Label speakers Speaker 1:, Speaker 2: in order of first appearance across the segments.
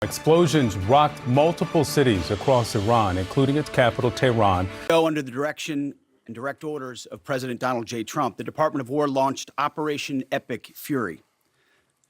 Speaker 1: Explosions rocked multiple cities across Iran, including its capital, Tehran.
Speaker 2: Under the direction and direct orders of President Donald J. Trump, the Department of War launched Operation Epic Fury,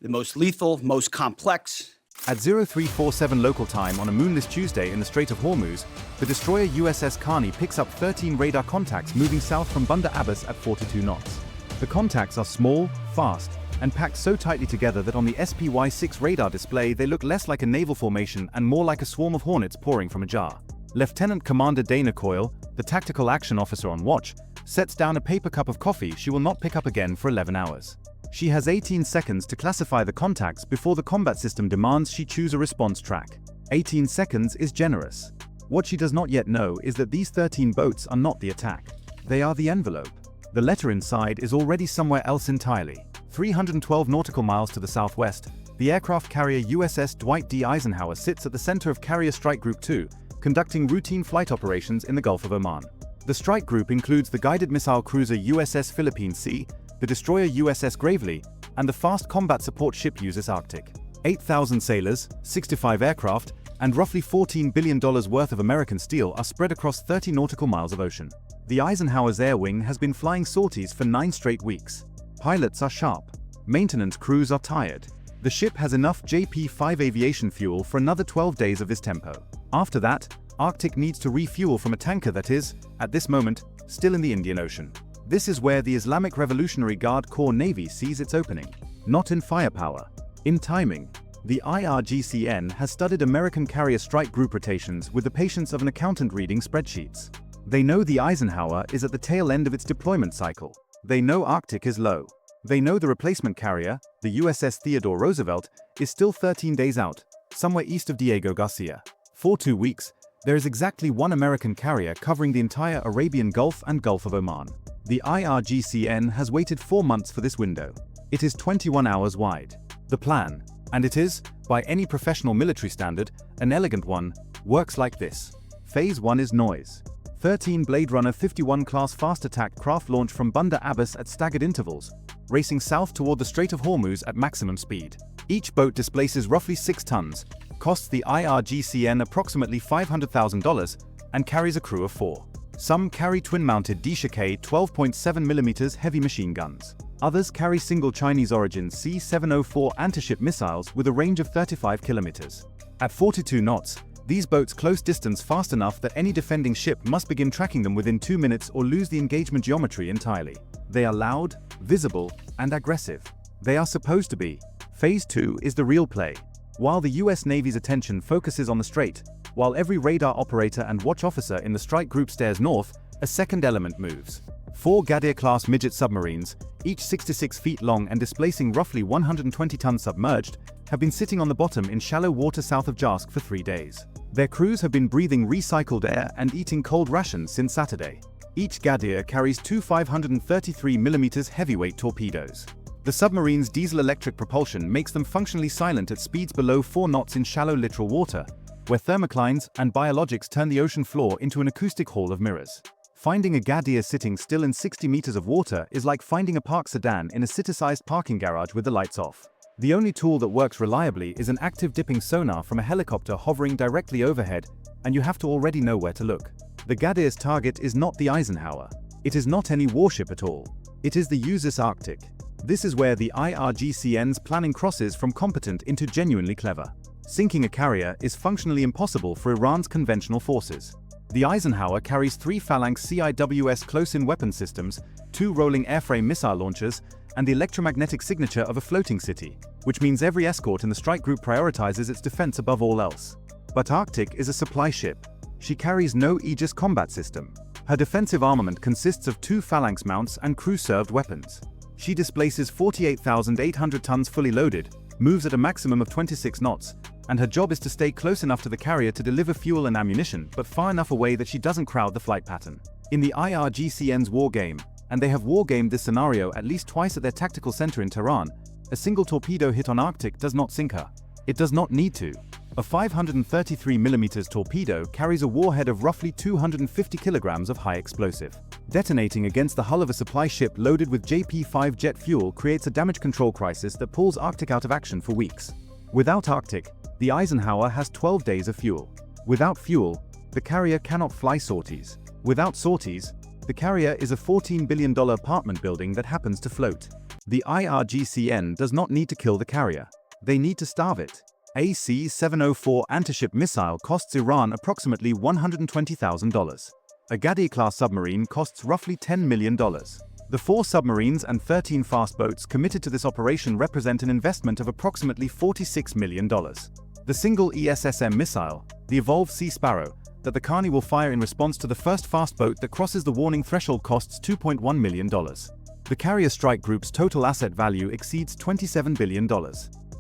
Speaker 2: the most lethal, most complex.
Speaker 3: At 0347 local time on a moonless Tuesday in the Strait of Hormuz, the destroyer USS Carney picks up 13 radar contacts moving south from Bandar Abbas at 42 knots. The contacts are small, fast, and packed so tightly together that on the SPY-6 radar display they look less like a naval formation and more like a swarm of hornets pouring from a jar. Lieutenant Commander Dana Coyle, the tactical action officer on watch, sets down a paper cup of coffee she will not pick up again for 11 hours. She has 18 seconds to classify the contacts before the combat system demands she choose a response track. 18 seconds is generous. What she does not yet know is that these 13 boats are not the attack. They are the envelope. The letter inside is already somewhere else entirely. 312 nautical miles to the southwest, the aircraft carrier USS Dwight D. Eisenhower sits at the center of Carrier Strike Group 2, conducting routine flight operations in the Gulf of Oman. The strike group includes the guided missile cruiser USS Philippine Sea, the destroyer USS Gravely, and the fast combat support ship USS Arctic. 8,000 sailors, 65 aircraft, and roughly $14 billion worth of American steel are spread across 30 nautical miles of ocean. The Eisenhower's air wing has been flying sorties for 9 straight weeks. Pilots are sharp. Maintenance crews are tired. The ship has enough JP-5 aviation fuel for another 12 days of this tempo. After that, Arctic needs to refuel from a tanker that is, at this moment, still in the Indian Ocean. This is where the Islamic Revolutionary Guard Corps Navy sees its opening. Not in firepower, in timing. The IRGCN has studied American carrier strike group rotations with the patience of an accountant reading spreadsheets. They know the Eisenhower is at the tail end of its deployment cycle. They know Arctic is low. They know the replacement carrier, the USS Theodore Roosevelt, is still 13 days out, somewhere east of Diego Garcia. For 2 weeks, there is exactly one American carrier covering the entire Arabian Gulf and Gulf of Oman. The IRGCN has waited 4 months for this window. It is 21 hours wide. The plan, and it is, by any professional military standard, an elegant one, works like this. Phase 1 is noise. 13 Blade Runner 51 class fast attack craft launch from Bandar Abbas at staggered intervals, racing south toward the Strait of Hormuz at maximum speed. Each boat displaces roughly 6 tons, costs the IRGCN approximately $500,000, and carries a crew of 4. Some carry twin-mounted Dishake 12.7mm heavy machine guns. Others carry single Chinese-origin C-704 anti-ship missiles with a range of 35 kilometers. At 42 knots, these boats close distance fast enough that any defending ship must begin tracking them within 2 minutes or lose the engagement geometry entirely. They are loud, visible, and aggressive. They are supposed to be. Phase 2 is the real play. While the US Navy's attention focuses on the strait, while every radar operator and watch officer in the strike group stares north, a second element moves. 4 Gadir-class midget submarines, each 66 feet long and displacing roughly 120 tons submerged, have been sitting on the bottom in shallow water south of Jarsk for 3 days. Their crews have been breathing recycled air and eating cold rations since Saturday. Each Gadir carries 2 533mm heavyweight torpedoes. The submarine's diesel-electric propulsion makes them functionally silent at speeds below 4 knots in shallow littoral water, where thermoclines and biologics turn the ocean floor into an acoustic hall of mirrors. Finding a Gadir sitting still in 60 meters of water is like finding a parked sedan in a city-sized parking garage with the lights off. The only tool that works reliably is an active dipping sonar from a helicopter hovering directly overhead, and you have to already know where to look. The Gadir's target is not the Eisenhower. It is not any warship at all. It is the USS Arctic. This is where the IRGCN's planning crosses from competent into genuinely clever. Sinking a carrier is functionally impossible for Iran's conventional forces. The Eisenhower carries 3 Phalanx CIWS close-in weapon systems, 2 rolling airframe missile launchers, and the electromagnetic signature of a floating city, which means every escort in the strike group prioritizes its defense above all else. But Arctic is a supply ship. She carries no Aegis combat system. Her defensive armament consists of 2 Phalanx mounts and crew-served weapons. She displaces 48,800 tons fully loaded, moves at a maximum of 26 knots, and her job is to stay close enough to the carrier to deliver fuel and ammunition, but far enough away that she doesn't crowd the flight pattern. In the IRGCN's war game, and they have war-gamed this scenario at least twice at their tactical center in Tehran, a single torpedo hit on Arctic does not sink her. It does not need to. A 533mm torpedo carries a warhead of roughly 250 kilograms of high explosive. Detonating against the hull of a supply ship loaded with JP-5 jet fuel creates a damage control crisis that pulls Arctic out of action for weeks. Without Arctic, The Eisenhower has 12 days of fuel. Without fuel, the carrier cannot fly sorties. Without sorties, the carrier is a $14 billion apartment building that happens to float. The IRGCN does not need to kill the carrier. They need to starve it. A C-704 antiship missile costs Iran approximately $120,000. A Ghadir-class submarine costs roughly $10 million. The 4 submarines and 13 fast boats committed to this operation represent an investment of approximately $46 million. The single ESSM missile, the Evolved Sea Sparrow, that the Khani will fire in response to the first fast boat that crosses the warning threshold costs $2.1 million. The carrier strike group's total asset value exceeds $27 billion.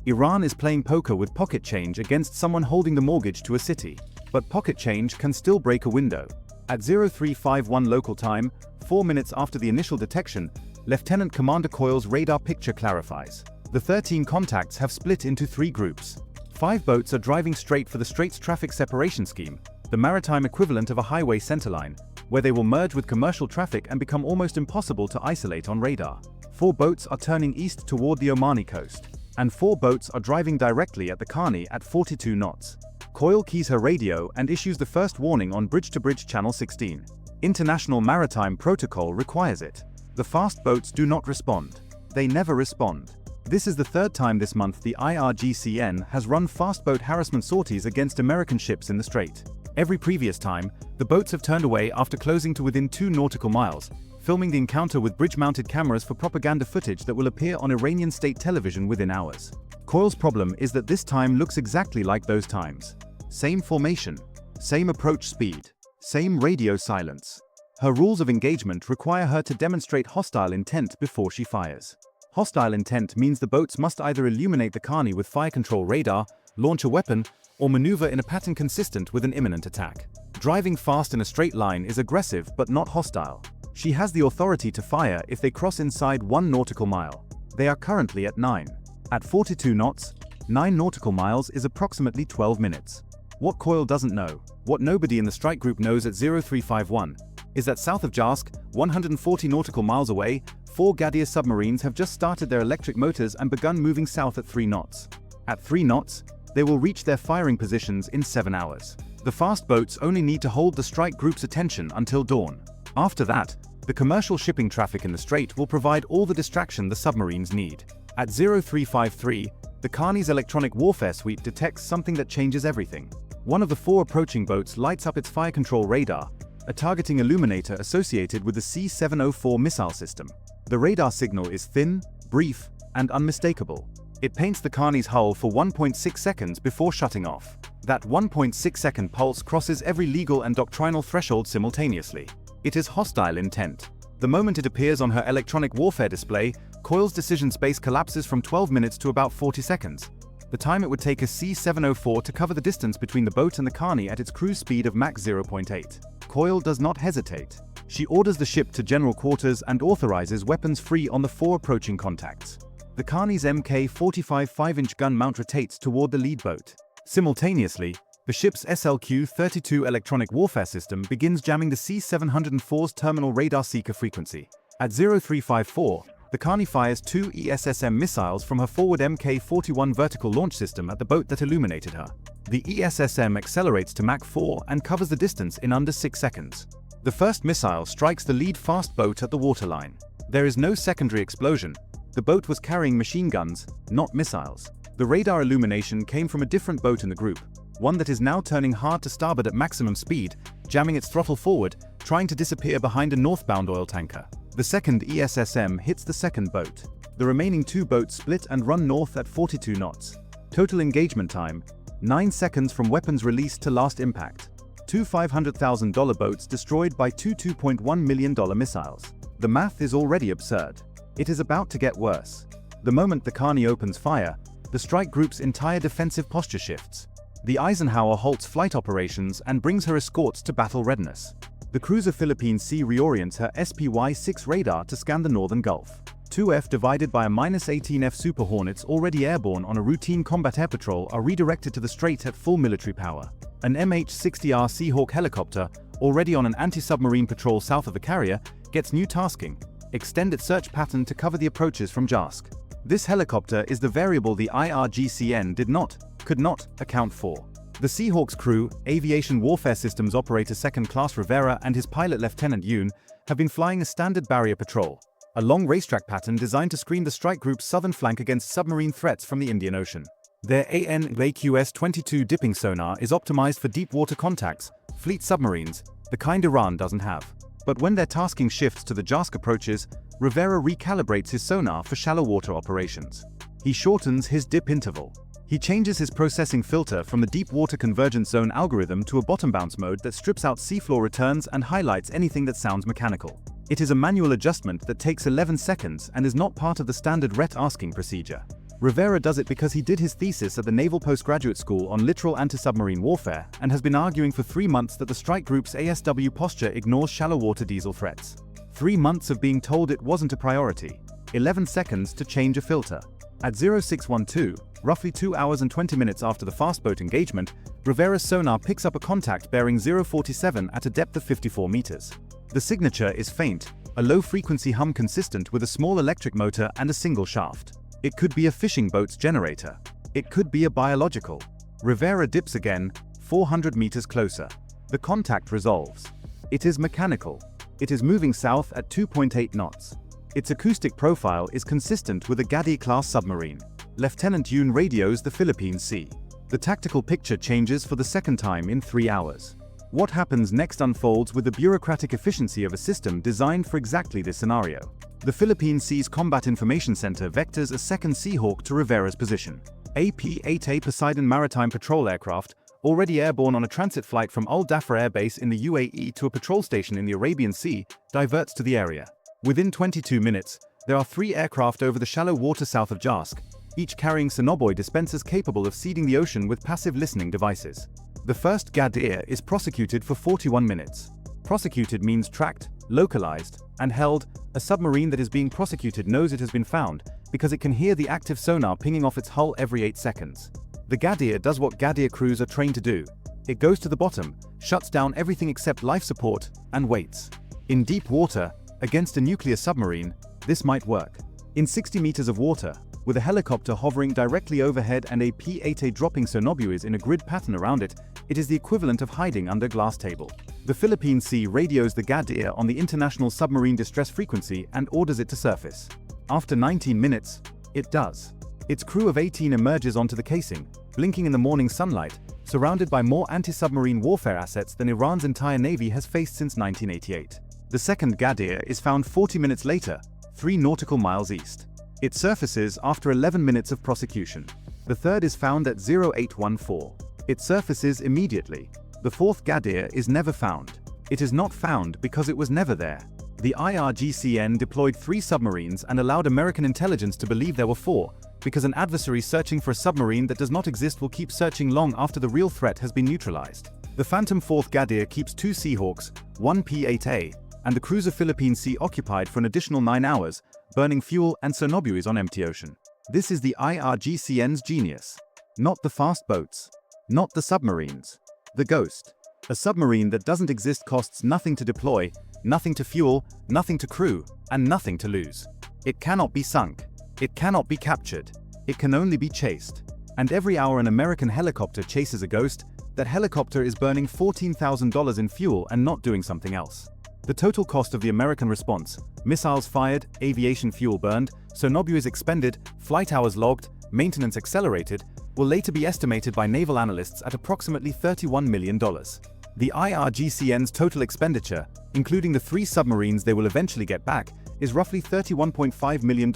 Speaker 3: Iran is playing poker with pocket change against someone holding the mortgage to a city. But pocket change can still break a window. At 0351 local time, 4 minutes after the initial detection, Lieutenant Commander Coyle's radar picture clarifies. The 13 contacts have split into 3 groups. 5 boats are driving straight for the Straits Traffic Separation Scheme, the maritime equivalent of a highway centerline, where they will merge with commercial traffic and become almost impossible to isolate on radar. 4 boats are turning east toward the Omani coast, and 4 boats are driving directly at the Khani at 42 knots. Coyle keys her radio and issues the first warning on bridge-to-bridge channel 16. International Maritime Protocol requires it. The fast boats do not respond. They never respond. This is the 3rd time this month the IRGCN has run fast boat harassment sorties against American ships in the strait. Every previous time, the boats have turned away after closing to within 2 nautical miles, filming the encounter with bridge-mounted cameras for propaganda footage that will appear on Iranian state television within hours. Coyle's problem is that this time looks exactly like those times. Same formation, same approach speed, same radio silence. Her rules of engagement require her to demonstrate hostile intent before she fires. Hostile intent means the boats must either illuminate the Khani with fire control radar, launch a weapon, or maneuver in a pattern consistent with an imminent attack. Driving fast in a straight line is aggressive but not hostile. She has the authority to fire if they cross inside 1 nautical mile. They are currently at 9. At 42 knots, 9 nautical miles is approximately 12 minutes. What Coyle doesn't know, what nobody in the strike group knows at 0351, is that south of Jask, 140 nautical miles away, 4 Ghadir submarines have just started their electric motors and begun moving south at 3 knots. At 3 knots, they will reach their firing positions in 7 hours. The fast boats only need to hold the strike group's attention until dawn. After that, the commercial shipping traffic in the strait will provide all the distraction the submarines need. At 0353, the Khani's electronic warfare suite detects something that changes everything. One of the 4 approaching boats lights up its fire control radar, a targeting illuminator associated with the C-704 missile system. The radar signal is thin, brief, and unmistakable. It paints the Khani's hull for 1.6 seconds before shutting off. That 1.6-second pulse crosses every legal and doctrinal threshold simultaneously. It is hostile intent. The moment it appears on her electronic warfare display, Coyle's decision space collapses from 12 minutes to about 40 seconds. The time it would take a C-704 to cover the distance between the boat and the Khani at its cruise speed of Mach 0.8. Coyle does not hesitate. She orders the ship to general quarters and authorizes weapons free on the 4 approaching contacts. The Khani's Mk-45 5-inch gun mount rotates toward the lead boat. Simultaneously, the ship's SLQ-32 electronic warfare system begins jamming the C-704's terminal radar seeker frequency. At 0354, the Khani fires 2 ESSM missiles from her forward Mk-41 vertical launch system at the boat that illuminated her. The ESSM accelerates to Mach 4 and covers the distance in under 6 seconds. The first missile strikes the lead fast boat at the waterline. There is no secondary explosion. The boat was carrying machine guns, not missiles. The radar illumination came from a different boat in the group, one that is now turning hard to starboard at maximum speed, jamming its throttle forward, trying to disappear behind a northbound oil tanker. The second ESSM hits the second boat. The remaining 2 boats split and run north at 42 knots. Total engagement time, 9 seconds from weapons release to last impact. 2 $500,000 boats destroyed by 2 $2.1 million missiles. The math is already absurd. It is about to get worse. The moment the Khani opens fire, the strike group's entire defensive posture shifts. The Eisenhower halts flight operations and brings her escorts to battle readiness. The cruiser Philippine Sea reorients her SPY-6 radar to scan the northern Gulf. 2F divided by a -18F Super Hornets already airborne on a routine combat air patrol are redirected to the strait at full military power. An MH-60R Seahawk helicopter, already on an anti-submarine patrol south of the carrier, gets new tasking: extend its search pattern to cover the approaches from Jask. This helicopter is the variable the IRGCN did not could not account for. The Seahawk's crew, aviation warfare systems operator second-class Rivera and his pilot Lieutenant Yoon, have been flying a standard barrier patrol, a long racetrack pattern designed to screen the strike group's southern flank against submarine threats from the Indian Ocean. Their AN/AQS-22 dipping sonar is optimized for deep water contacts, fleet submarines, the kind Iran doesn't have. But when their tasking shifts to the JASC approaches, Rivera recalibrates his sonar for shallow water operations. He shortens his dip interval. He changes his processing filter from the deep water convergence zone algorithm to a bottom bounce mode that strips out seafloor returns and highlights anything that sounds mechanical. It is a manual adjustment that takes 11 seconds and is not part of the standard RET asking procedure. Rivera does it because he did his thesis at the Naval Postgraduate School on littoral anti-submarine warfare and has been arguing for 3 months that the strike group's ASW posture ignores shallow water diesel threats. 3 months of being told it wasn't a priority. 11 seconds to change a filter. At 0612, roughly 2 hours and 20 minutes after the fastboat engagement, Rivera's sonar picks up a contact bearing 047 at a depth of 54 meters. The signature is faint, a low-frequency hum consistent with a small electric motor and a single shaft. It could be a fishing boat's generator. It could be a biological. Rivera dips again, 400 meters closer. The contact resolves. It is mechanical. It is moving south at 2.8 knots. Its acoustic profile is consistent with a Gadir-class submarine. Lieutenant Yoon radios the Philippine Sea. The tactical picture changes for the second time in 3 hours. What happens next unfolds with the bureaucratic efficiency of a system designed for exactly this scenario. The Philippine Sea's Combat Information Center vectors a second Seahawk to Rivera's position. AP-8A Poseidon maritime patrol aircraft, already airborne on a transit flight from Al Dhafra Air Base in the UAE to a patrol station in the Arabian Sea, diverts to the area. Within 22 minutes, there are 3 aircraft over the shallow water south of JASC, each carrying sonobuoy dispensers capable of seeding the ocean with passive listening devices. The first Gadir is prosecuted for 41 minutes. Prosecuted means tracked, localized, and held. A submarine that is being prosecuted knows it has been found because it can hear the active sonar pinging off its hull every 8 seconds. The Gadir does what Gadir crews are trained to do. It goes to the bottom, shuts down everything except life support, and waits. In deep water, against a nuclear submarine, this might work. In 60 meters of water, with a helicopter hovering directly overhead and a P-8A dropping sonobuoys in a grid pattern around it, it is the equivalent of hiding under glass table. The Philippine Sea radios the Gadir on the International Submarine Distress Frequency and orders it to surface. After 19 minutes, it does. Its crew of 18 emerges onto the casing, blinking in the morning sunlight, surrounded by more anti-submarine warfare assets than Iran's entire navy has faced since 1988. The second Gadir is found 40 minutes later, 3 nautical miles east. It surfaces after 11 minutes of prosecution. The third is found at 0814. It surfaces immediately. The fourth Gadir is never found. It is not found because it was never there. The IRGCN deployed 3 submarines and allowed American intelligence to believe there were 4, because an adversary searching for a submarine that does not exist will keep searching long after the real threat has been neutralized. The Phantom 4th Gadir keeps 2 Seahawks, 1 P-8A, and the cruiser Philippine Sea occupied for an additional 9 hours, burning fuel and sonobuoys on empty ocean. This is the IRGCN's genius. Not the fast boats. Not the submarines. The Ghost. A submarine that doesn't exist costs nothing to deploy, nothing to fuel, nothing to crew, and nothing to lose. It cannot be sunk. It cannot be captured. It can only be chased. And every hour an American helicopter chases a Ghost, that helicopter is burning $14,000 in fuel and not doing something else. The total cost of the American response, missiles fired, aviation fuel burned, sonobuoys expended, flight hours logged, maintenance accelerated, will later be estimated by naval analysts at approximately $31 million. The IRGCN's total expenditure, including the 3 submarines they will eventually get back, is roughly $31.5 million,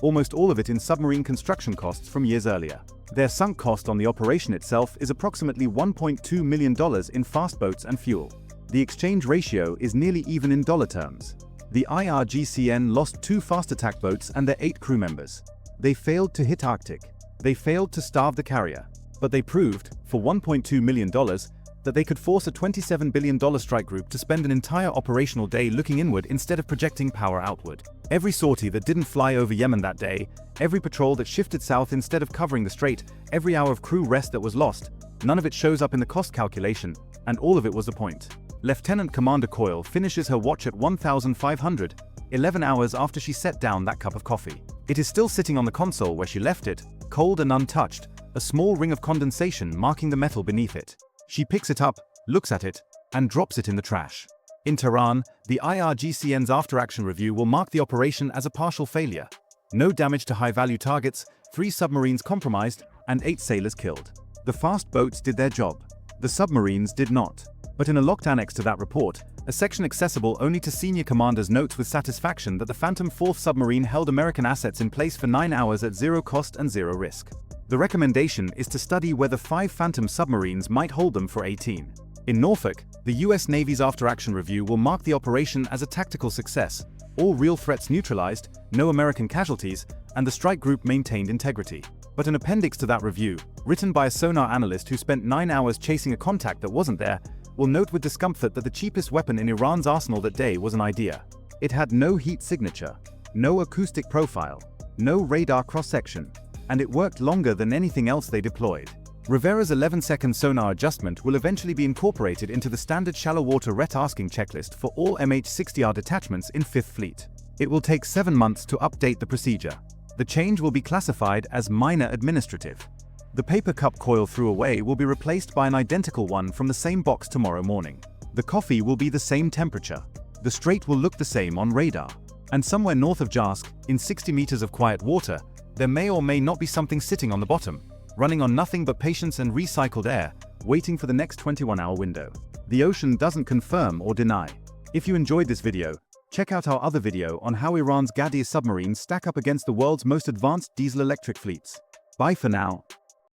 Speaker 3: almost all of it in submarine construction costs from years earlier. Their sunk cost on the operation itself is approximately $1.2 million in fast boats and fuel. The exchange ratio is nearly even in dollar terms. The IRGCN lost 2 fast attack boats and their 8 crew members. They failed to hit Arctic. They failed to starve the carrier. But they proved, for $1.2 million, that they could force a $27 billion strike group to spend an entire operational day looking inward instead of projecting power outward. Every sortie that didn't fly over Yemen that day, every patrol that shifted south instead of covering the strait, every hour of crew rest that was lost, none of it shows up in the cost calculation, and all of it was the point. Lieutenant Commander Coyle finishes her watch at 1,500, 11 hours after she set down that cup of coffee. It is still sitting on the console where she left it, cold and untouched, a small ring of condensation marking the metal beneath it. She picks it up, looks at it, and drops it in the trash. In Tehran, the IRGC's after-action review will mark the operation as a partial failure. No damage to high-value targets, 3 submarines compromised, and 8 sailors killed. The fast boats did their job. The submarines did not. But in a locked annex to that report, a section accessible only to senior commanders notes with satisfaction that the Phantom 4th submarine held American assets in place for 9 hours at 0 cost and 0 risk. The recommendation is to study whether 5 Phantom submarines might hold them for 18. In Norfolk, the US Navy's after-action review will mark the operation as a tactical success, all real threats neutralized, no American casualties, and the strike group maintained integrity. But an appendix to that review, written by a sonar analyst who spent 9 hours chasing a contact that wasn't there, will note with discomfort that the cheapest weapon in Iran's arsenal that day was an idea. It had no heat signature, no acoustic profile, no radar cross-section, and it worked longer than anything else they deployed. Rivera's 11-second sonar adjustment will eventually be incorporated into the standard shallow water retasking checklist for all MH-60R detachments in 5th Fleet. It will take 7 months to update the procedure. The change will be classified as minor administrative. The paper cup coil threw away will be replaced by an identical one from the same box tomorrow morning. The coffee will be the same temperature. The strait will look the same on radar. And somewhere north of Jarsk, in 60 meters of quiet water, there may or may not be something sitting on the bottom, running on nothing but patience and recycled air, waiting for the next 21-hour window. The ocean doesn't confirm or deny. If you enjoyed this video, check out our other video on how Iran's Gadir submarines stack up against the world's most advanced diesel-electric fleets. Bye for now.